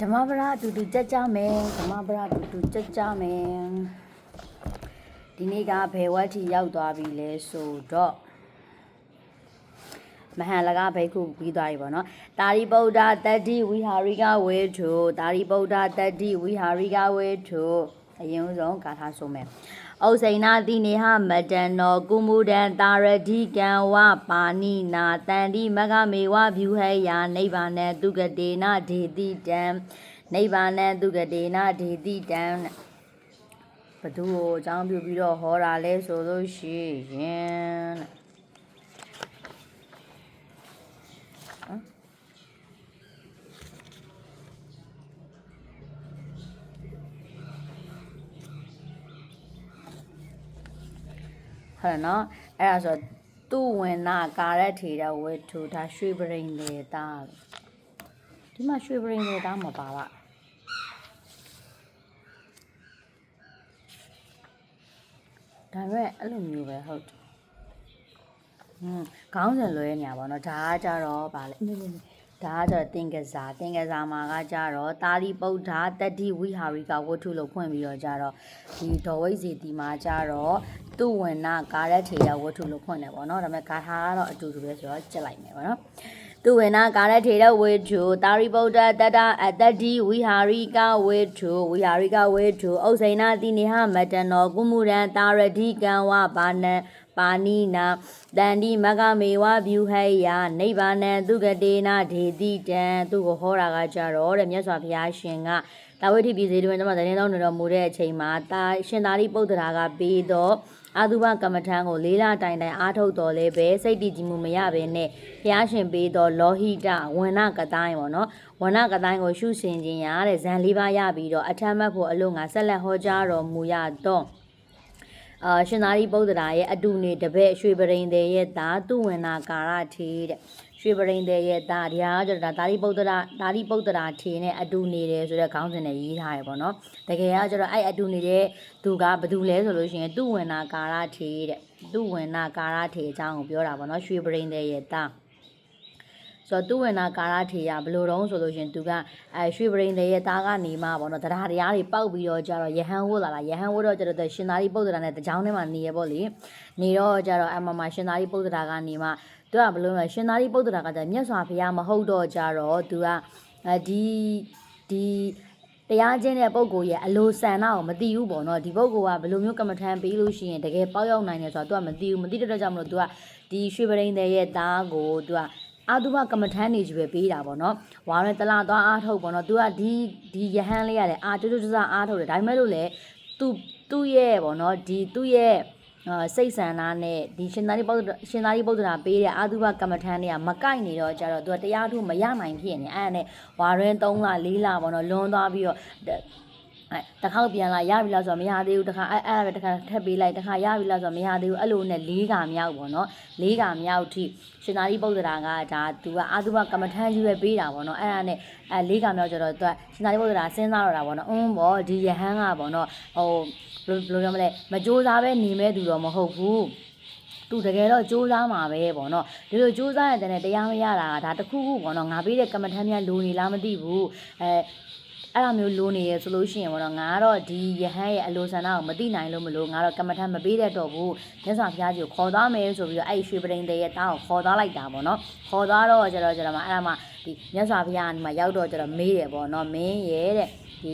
ဓမ္မပဒအတူတူကြက်ကြမယ်ဓမ္မပဒအတူတူကြက်ကြမယ်ဒီနေ့ကဘယ်ဝတ်ထီရောက်သွားပြီလဲဆိုတော့မဟန်လကဘိက္ခုပြီးသွားပြီပေါ့နော်တာရိပုတ္တတတ္တိဝိဟာရိကဝေထုတာရိပုတ္တတတ္တိဝိဟာရိကဝေထုအရင်ဆုံးဂါထာဆိုမယ်ဩစိဏတိနေဟမတံနောကုမုဒံတာရတိကံဝပါဏိနာတန္တိမဂမေဝဗျူဟယနိဗ္ဗာနံသူကတေနဒေတိတံနိဗ္ဗာနံသူကတေနဒေတိတံဘသူကိုအကြောင်းပြုပြီးတော့ဟောတာလဲဆိုလို့ရှိရင်ဟုတ်နော်အဲ့ဒါဆိုသူဝင်နာကာရက်ထေရဝေထုဒါရွှေပရိန်လေသားဒီမှာရွှေပရိန်လေသားမပါပါဒါပေမဲ့အဲ့လိုမျိုးပဲဟုတ်တယ်ခေါင်းစဉ်လွဲနေရပါတော့ဒါကကြတော့ဗာလဲဒါကကြတော့တင်ကစားမှာကကြတော့တာရိပုတ္တတတ္တိဝိဟာရိကဝတ္ထုလို့ဖွင့်ပြီးတော့ကြတော့ဒီဒေါ်ဝိဇ္ဇေတီမှာကြတော့သူဝဏကာရက်ထေရဝတ္ထုလို့ဖွင့်တယ်ပေါ့နော်ဒါပေမဲ့ဂါထာကတော့အတူတူပဲဆိုတော့ကြက်လိုက်မယ်ပေါ့နော်သူဝဏကာရက်ထေရဝတ္ထုတာရိပုတ္တတတ္တတိဝိဟာရိကဝတ္ထုဥစိဏတိနေဟမတံနောကုမုဒံတာရတိကံဝပါဏိနာတန္တိမဂမေဝဗျူဟယနိဗ္ဗာနံသူကတေနဒေတိတံသူကိုဟောတာကကြတော့တဲ့မြတ်စွာဘုရားရှင်ကတာဝိထိပြည်စေတွင်ကျွန်မသတင်းတော်နေတော်မူတဲ့အချိန်မှာရှင်သာရိပုတ္တရာကပေးတော့အာသုဘကမ္မထံကိုလေးလတိုင်အားထုတ်တော်လဲပဲစိတ်တည်ကြည်မှုမရဘဲနဲ့ဘုရားရှင်ပေးတော့လောဟိတဝဏကတိုင်းပေါ့နော်ဝဏကတိုင်းကိုရှုဆင်ခြင်းရတဲ့ဇန်၄ပါးရပြီးတော့အထမတ်ဖို့အလို့ငါဆက်လက်ဟောကြားတော်မူရတော့ရှင်သာရိပုတ္တရာရဲ့အတူနေတပည့်ရွှေပရိန်သေးရဲ့သားသူဝဏကာရထေတဲ့ရွှေပရိန်သေးရဲ့သားဒီဟာကျတော့ဒါရိပုတ္တရာထေနဲ့အတူနေတယ်ဆိုတဲ့ခေါင်းစဉ်နဲ့ရေးထားရပေါ့နော်တကယ်ကကျတော့အဲ့အတူနေတဲ့သူကဘယ်သူလဲဆိုလို့ရှိရင်သူဝဏကာရထေတဲ့သူဝဏကာရထေအကြောင်းကိုပြောတာပေါ့နော်ရွှေပရိန်သေးရဲ့သားဆိုတော့သူဝဏကာရထေရဘယ်လိုတုံးဆိုလို့ရှင်သူကရွှေပရိန်သေးရဲ့သားကနေမှပေါ့နော်တရားတွေပောက်ပြီးတော့ကြတော့ယဟန်ဝတ်လာယဟန်ဝတ်တော့ကျတော့ရှင်သာရိပုတ္တရာနဲ့တကြောင်ထဲမှာနေရပေါ့လေနေတော့ကြတော့အမမရှင်သာရိပုတ္တရာကနေမှသူကဘယ်လိုလဲရှင်သာရိပုတ္တရာကကြမြတ်စွာဘုရားမဟုတ်တော့ကြတော့သူကဒီတရားကျင့်တဲ့ပုဂ္ဂိုလ်ရဲ့အလိုဆန္ဒကိုမသိဘူးပေါ့နော်ဒီပုဂ္ဂိုလ်ကဘယ်လိုမျိုးကမ္မထံပေးလို့ရှိရင်တကယ်ပေါက်ရောက်နိုင်တယ်ဆိုတော့သူကမသိဘူးမသိတဲ့ကြောင့်မလို့သူကဒီရွှေပရိန်သေးရဲ့သားကိုသူကအာသုဘကမ္မထမ်းနေကြီးပဲပေးတာပေါ့နော်ဝါရင်တလာသွားအားထုတ်ပေါ့နော်သူကဒီယဟန်လေးရတယ်အာတူအားထုတ်တယ်ဒါပေမဲ့လို့လေသူ့ရဲ့ပေါ့နော်သူ့ရဲ့စိတ်ဆန္ဒနဲ့ဒီရှင်သာရိပုတ္တရာပေးတဲ့အာသုဘကမ္မထမ်းတွေကမကိုက်နေတော့ကြတော့သူကတရားထုမရနိုင်ဖြစ်နေအဲ့ဒါနဲ့ဝါရင်3လ4လပေါ့နော်လွန်သွားပြီးတော့တခါပြန်လာရပြီလားဆိုတော့မရသေးဘူးတခါအဲ့ပဲတခါထပ်ပေးလိုက်တခါရပြီလားဆိုတော့မရသေးဘူးအဲ့လိုနဲ့၄ခါမြောက်ပေါ့နော်၄ခါမြောက်ထိရှင်သာရိပုတ္တရာကဒါသူကအာသုဘကမ္မထမ်းကြီးပဲပေးတာပေါ့နော်အဲ့ဒါနဲ့၄ခါမြောက်ကျတော့သူကရှင်သာရိပုတ္တရာစဉ်းစားတော့တာပေါ့နော်ပေါ့ဒီယဟန်ကပေါ့နော်ဟိုဘယ်လိုပြောမလဲမကြိုးစားပဲနေမဲ့သူတော့မဟုတ်ဘူးသူတကယ်တော့စူးစမ်းမှာပဲပေါ့နော်ဒီလိုစူးစမ်းရတဲ့တရားမရတာဒါတခုခုပေါ့နော်ငါပေးတဲ့ကမ္မထမ်းများလိုနေလားမသိဘူးအဲ့လိုမျိုးလိုနေရဆိုလို့ရှိရင်ပေါ့နော်ငါကတော့ဒီယဟန်ရဲ့အလိုဆန္ဒကိုမသိနိုင်လို့မလို့ငါတော့ကမ္မထမ်းမပေးတတ်တော့ဘူးမြတ်စွာဘုရားကြီးကိုခေါ်သွားမယ်ဆိုပြီးတော့အဲ့ရွှေပရိန်သေးရဲ့တားကိုခေါ်သွားလိုက်တာပေါ့နော်ခေါ်သွားတော့ကျတော့မှအဲ့ဒါမှဒီမြတ်စွာဘုရားကမှရောက်တော့ကျတော့မေးတယ်ပေါ့နော်မင်းရဲ့တဲ့ဒီ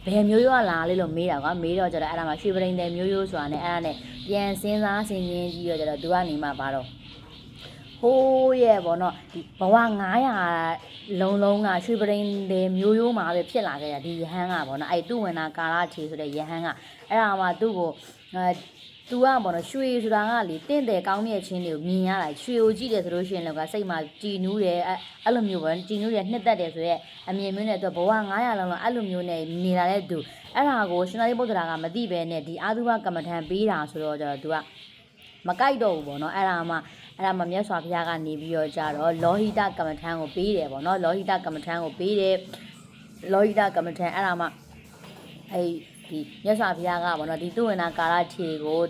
ဘယ်မျိုးရောလာလေးလို့မေးတာကွာမေးတော့ကျတော့အဲ့ဒါမှရွှေပရိန်သေးမျိုးဆိုတာနဲ့အဲ့ဒါနဲ့ပြန်စဉ်းစားဆင်ခြင်ကြည့်တော့ကျတော့သူကနေမှပါတော့ဟိုးရဲ့ပေါ့နော်ဒီဘဝ900လုံးကရွှေပရိန်သေးမျိုးမှာပဲဖြစ်လာခဲ့တာဒီယဟန်ကပေါ့နော်အဲ့သူဝဏကာရထေဆိုတဲ့ယဟန်ကအဲ့ဒါမှသူ့ကိုသူကပေါ့နော်ရွှေဆိုတာကလေတင့်တယ်ကောင်းမြတ်ခြင်းတွေကိုမြင်ရတာရွှေကိုကြည့်တယ်ဆိုလို့ရှိရင်လည်းကစိတ်မှာကြည်နူးတယ်အဲ့လိုမျိုးပဲကြည်နူးတယ်နှစ်သက်တယ်ဆိုရက်အမြင်မျိုးနဲ့သူဘဝ900လုံးအဲ့လိုမျိုးနဲ့နေတာတဲ့သူအဲ့ဒါကိုရှင်သာရိပုတ္တရာကမသိပဲနဲ့ဒီအာသုဘကမ္မထံပေးတာဆိုတော့ကျတော့သူကမကြိုက်တော့ဘူးပေါ့နော်အဲ့ဒါမှမြတ်စွာဘုရားကနေပြီးတော့ကြတော့လောဟိတကမ္မထံကိုပေးတယ်ပေါ့နော်လောဟိတကမ္မထံကိုပေးတယ်လောဟိတကမ္မထံအဲ့ဒါမှအဲ့ဒီမြတ်စွာဘုရားကပေါ့နော်ဒီသူဝဏကာရထေကို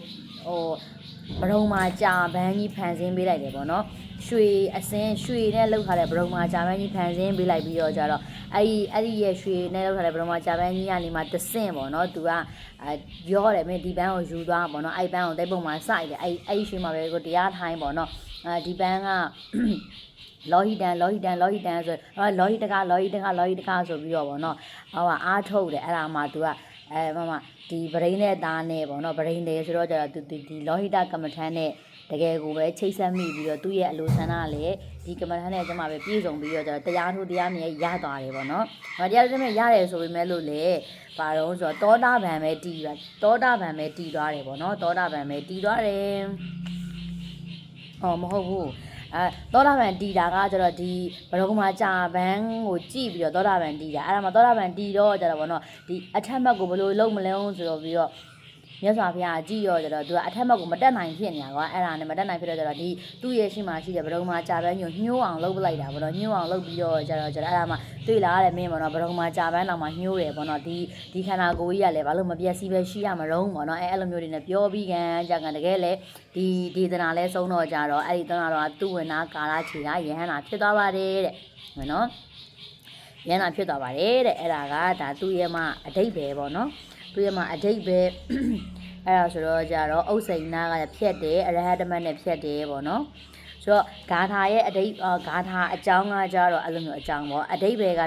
ဘရုံမာကြာပန်းကြီးဖန်ဆင်းပေးလိုက်တယ်ပေါ့နော်ရွှေအစင်းရွှေနဲ့လှုပ်ထားတဲ့ဘရုံမာကြာပန်းကြီးဖန်ဆင်းပေးလိုက်ပြီးတော့ကြတော့ အဲ့ဒီရဲ့ရွှေနဲ့လောက်ထားတဲ့ဘယ်တော့မှဂျပန်ကြီးကနေမှတဆင့်ပေါ့နော်သူကပြောတယ်မင်းဒီပန်းကိုယူသွားပေါ့နော်အဲ့ပန်းကိုတိတ်ပုံမှာစိုက်တယ်အဲ့ရွှေမှာပဲကိုတရားထိုင်းပေါ့နော်ဒီပန်းကလောဟီတန်ဆိုလောဟီတကဆိုပြီးတော့ပေါ့နော်ဟိုအားထုတ်တယ်အဲ့ဒါမှသူကမမဒီဗရိန်းနဲ့သားနဲ့ပေါ့နော်ဗရိန်းတယ်ဆိုတော့ကျတော့ဒီလောဟီတကမ္မထမ်းနဲ့တကယ်ကိုပဲချိတ်ဆက်မိပြီးတော့သူ့ရဲ့အလိုဆန္ဒလည်းဒီကမ္မထမ်းနဲ့ကျွန်မပဲပြည့်စုံပြီးတော့ကျတော့တရားထိုးတရားမြဲရသွားတယ်ပေါ့နော်တရားထိုးတရားရတယ်ဆိုပေမဲ့လို့လေဘာတော့ဆိုတော့တောတာဗံပဲတီးသွားတယ်ပေါ့နော်တောတာဗံပဲတီးသွားတယ်မဟုတ်ဘူးသောတာပန်တီတာကကျတော့ဒီဘရုံမှာကြာပန်းကိုကြည့်ပြီးတော့သောတာပန်တီတာအဲ့ဒါမှသောတာပန်တီတော့ကျတော့ဗောနော်ဒီအထက်ဘက်ကိုဘယ်လိုလုပ်မလဲဆိုတော့ပြီးတော့မြတ်စွာဘုရားကြည့်ရောကျတော့သူကအထက်ဘက်ကိုမတက်နိုင်ဖြစ်နေတာကွာအဲ့ဒါနဲ့မတက်နိုင်ဖြစ်တော့ကျတော့ဒီသူ့ရဲ့ရှိမှရှိတဲ့ဘရုံမှာကြာပန်းညို့ညှိုးအောင်လုပ်ပလိုက်တာဗောနော်ညှိုးအောင်လုပ်ပြီးတော့ကျတော့အဲ့ဒါမှတွေ့လာတဲ့မင်းဗောနော်ဘရုံမှာကြာပန်းတော့မှညှိုးတယ်ဗောနော်ဒီခန္ဓာကိုယ်ကြီးကလည်းဘာလို့မပြည့်စည်ပဲရှိရမလို့ဗောနော်အဲ့လိုမျိုးတွေနဲ့ပြောပြီးကန်ကြာကန်တကယ်လေဒီဒေသနာလဲဆုံးတော့ကြတော့အဲ့ဒီသုံးတော့သူ့ဝင်နာကာလချီကယဟန္တာဖြစ်သွားပါတယ်တဲ့နော်ယဟန္တာဖြစ်သွားပါတယ်တဲ့အဲ့ဒါကဒါသူ့ရဲ့မှအဓိပ္ပာယ်ပေါ့နော်သူ့ရဲ့မှအဓိပ္ပာယ်အဲ့ဒါဆိုတော့ကြတော့ဥစိန်နာကဖြတ်တယ်အရဟတမတ်နဲ့ဖြတ်တယ်ပေါ့နော်ဆိုတော့ဂါထာရဲ့ဂါထာအကြောင်းကကြတော့အဲ့လိုမျိုးအကြောင်းပေါ့အဓိပ္ပာယ်ကဂါ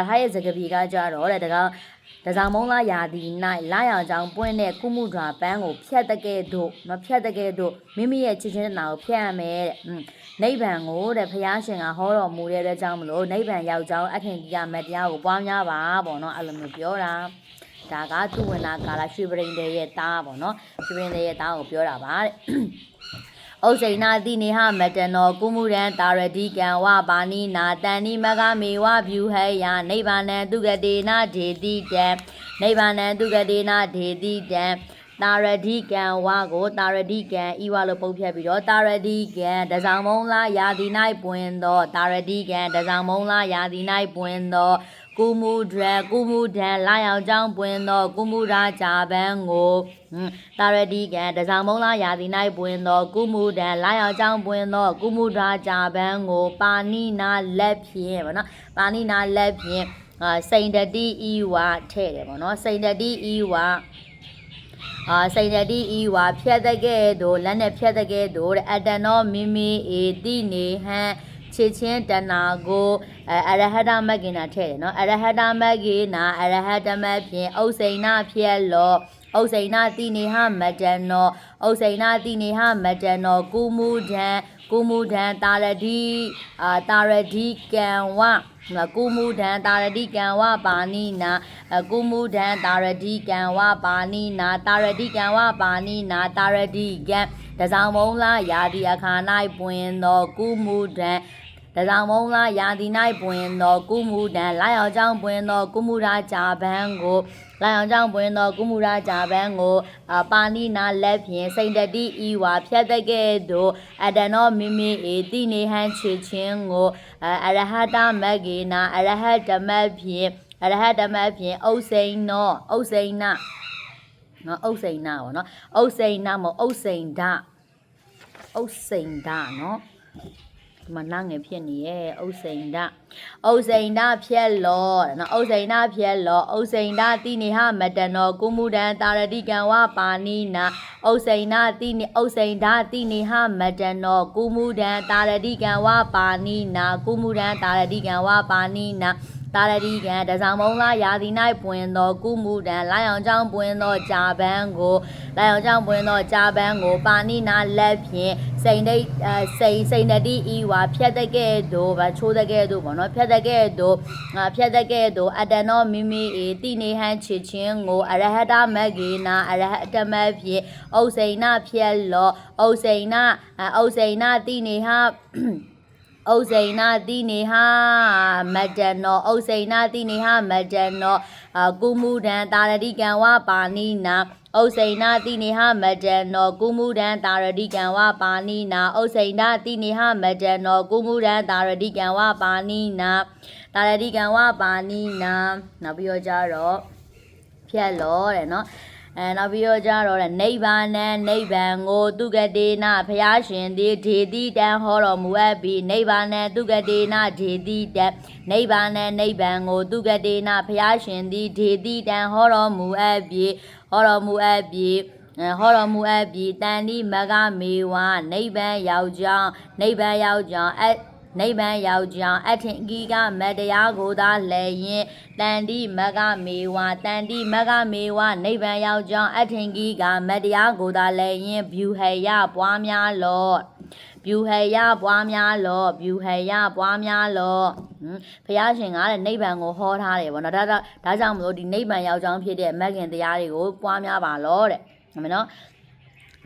ထာရဲ့စကားပြေကကြတော့တဲ့တကောင်မုံလာယာဒီ၌လာရောင်ကြောင်ပွင့်တဲ့ကုမှုဓာပန်းကိုဖြတ်တကဲ့သို့မဖြတ်တကဲ့သို့မိမိရဲ့ချစ်ချင်းတနာကိုဖြတ်ရမယ်တဲ့နိဗ္ဗာန်ကိုတဲ့ဘုရားရှင်ကဟောတော်မူတဲ့အတွက်ကြောင့်မလို့နိဗ္ဗာန်ရောက်ကြောင်းအထင်ကြီးရမတရားကိုပွားများပါပေါ့နော်အဲ့လိုမျိုးပြောတာဒါကသူ့ဝင်လာကာလရွှေပရိန်တဲ့ရဲ့သားပေါ့နော်ရွှေပရိန်တဲ့ရဲ့သားကိုပြောတာပါတဲ့ဩဇိနာတိနေဟမတနောကုမှုရန်တာရတိကံဝပါဏိနာတန်နိမကမေဝဗျူဟယနိဗ္ဗာနံသူကတိနာဒေတိတံနိဗ္ဗာနံသူကတိနာဒေတိတံတာရတိကံဝကိုတာရတိကံဤဝလို့ပုံဖြတ်ပြီးတော့တာရတိကံတစောင်းမုံလားယာတိ၌ပွင့်သောတာရတိကံတစောင်းမုံလားယာတိ၌ပွင့်သောကုမှုဒံလာရောက်ကြောင်းပွင့်သောကုမှုရာဂျာပန်းကိုတာရတိကံတစောင်းမုံလားယာတိ၌ပွင့်သောကုမှုဒံလာရောက်ကြောင်းပွင့်သောကုမှုရာဂျာပန်းကိုပါဏိနာလက်ဖြင့်ဗောနော်ပါဏိနာလက်ဖြင့်စိန်တတိဤဝထဲ့တယ်ဗောနော်စိန်တတိဤဝစိန်တတိဤဝဖြတ်တကဲ့သို့လက်နဲ့ဖြတ်တကဲ့သို့အတ္တနောမိမိဧတိနေဟံချစ်ချင်းတဏကိုအရဟတမဂ္ဂိနာထဲ့တယ်နော်အရဟတမဂ္ဂိနာအရဟတမဖြင့်ဥစိဏဖြက်လောဥစိဏတိနေဟမတနောဥစိဏတိနေဟမတနောကုမှုဒံတာရတိကံဝကုမှုဒံတာရတိကံဝပါဏိနာကုမှုဒံတာရတိကံဝပါဏိနာတာရတိကံဝပါဏိနာတာရတိကံတစောင်းမုံလားယာတိအခါ၌ပွင့်သောကုမှုဒံတစောင်းမုံလားယာတိ၌ပွင့်သောကုမှုဒံလာရောက်ကြောင်းပွင့်သောကုမှုရာဂျာပန်းကိုလာရောက်ကြောင်းပွင့်သောကုမှုရာဂျာပန်းကိုပါဏိနာလက်ဖြင့်စိန်တတိဤဝါဖြတ်တကဲ့သို့အတ္တနောမိမိဧတိနေဟံချစ်ချင်းကိုအရဟတမဂ္ဂိနာအရဟတမဖြင့်ဥစိန်နောဥစိန်နာနော်ဥစိန်နာပေါ့နော်ဥစိန်နာမဥစိန်ဒနော်မနာငယ်ဖြစ်နေရဲ့ဥစိန်ဒဖြက်လောနော်ဥစိန်ဒဖြက်လောဥစိန်ဒတိနေဟမတနောကုမှုဒံတာရတိကံဝပါဏိနာဥစိန်ဒတိနေဟမတနောကုမှုဒံတာရတိကံဝပါဏိနာကုမှုဒံတာရတိကံဝပါဏိနာတာရတိကံတစောင်းမုံလားယာတိ၌ပွင့်သောကုမှုဒံလာရောက်ကြောင်းပွင့်သောဂျာပန်းကိုပါဏိနာလက်ဖြင့်စိန်တတိဤဝါဖြတ်တကဲ့သို့ချိုးတကဲ့သို့ပေါ့နော်ဖြတ်တကဲ့သို့အတ္တနောမိမိဧတိနေဟံချစ်ချင်းကိုအရဟတမဂ္ဂိနာအရဟတမဖြင့်ဥစိဏဖြက်လောဥစိဏတိနေဟဥစိဏတိနေဟမတနောကုမှုဒံတာရတိကံဝပါဏိနာဥစိဏတိနေဟမတနောကုမှုဒံတာရတိကံဝပါဏိနာဥစိဏတိနေဟမတနောကုမှုဒံတာရတိကံဝပါဏိနာနောက်ပြီးတော့ကြတော့ဖြက်လောတဲ့နော် နောက်ပြီးတော့ကြတော့နိဗ္ဗာန်နိဗ္ဗာန်ကိုသူကတိနာဖျားရှင်သည်ဒေတိတံဟောတော်မူအပ်ပြီးနိဗ္ဗာန်သူကတိနာဒေတိတံနိဗ္ဗာန်နိဗ္ဗာန်ကိုသူကတိနာဖျားရှင်သည်ဒေတိတံဟောတော်မူအပ်ပြီးဟောတော်မူအပ်ပြီးတန်တိမကမေဝနိဗ္ဗာန်ရောက်ကြောင်းနိဗ္ဗာန်ရောက်ကြောင်းအထင်ကြီးကမတရားကိုသာလဲရင်တန်တိမကမေဝနိဗ္ဗာန်ရောက်ကြောင်းအထင်ကြီးကမတရားကိုသာလဲရင်ဘျူဟယပွားများလော့ဘျူဟယပွားများလော့ဘုရားရှင်ကတဲ့နိဗ္ဗာန်ကိုဟောထားတယ်ပေါ့နော်ဒါကြောင့်မလို့ဒီနိဗ္ဗာန်ရောက်ကြောင်းဖြစ်တဲ့မဂ္ဂင်တရားတွေကိုပွားများပါလော့တဲ့ဟုတ်မယ်နော်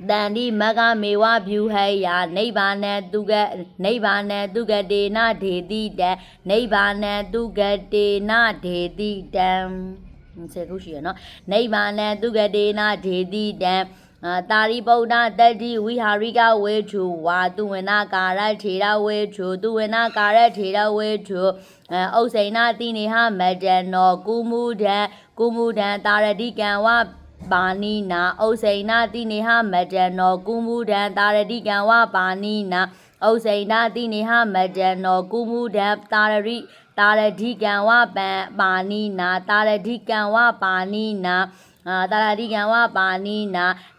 တန်တိမကမေဝဘျူဟယနိဗ္ဗာန်သူကတေနဒေတိတံနိဗ္ဗာန်သူကတေနဒေတိတံ10ခုရှိရနော်နိဗ္ဗာန်သူကတေနဒေတိတံတာရိပုတ္တတတ္တိဝိဟာရိကဝေထုဝါသူဝနာကာရထေရဝေထုဥစ္စိဏတိနေဟမတ္တနောကုမုဒံတာရတိကံဝပါဏိနာဥစ္စိဏတိနေဟမတ္တနောကုမုဒံတာရတိကံဝပါဏိနာဥစ္စိဏတိနေဟမတ္တနောကုမုဒံတာရတိကံဝပါဏိနာ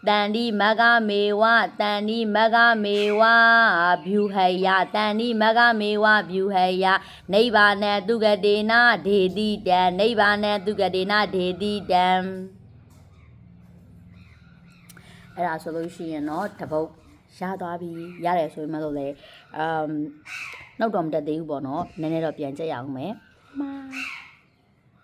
တန်တိမကမေဝဘျူဟယနိဗ္ဗာန်သူကတေနဒေတိတံအဲ့ဒါဆိုလို့ရှိရင်တော့တပုတ်ရသွားပြီရတယ်ဆိုရင်မလို့လေနှုတ်တော်မတက်သေးဘူးပေါ့နော်နည်းနည်းတော့ပြန်ကြည့်ရအောင်မယ်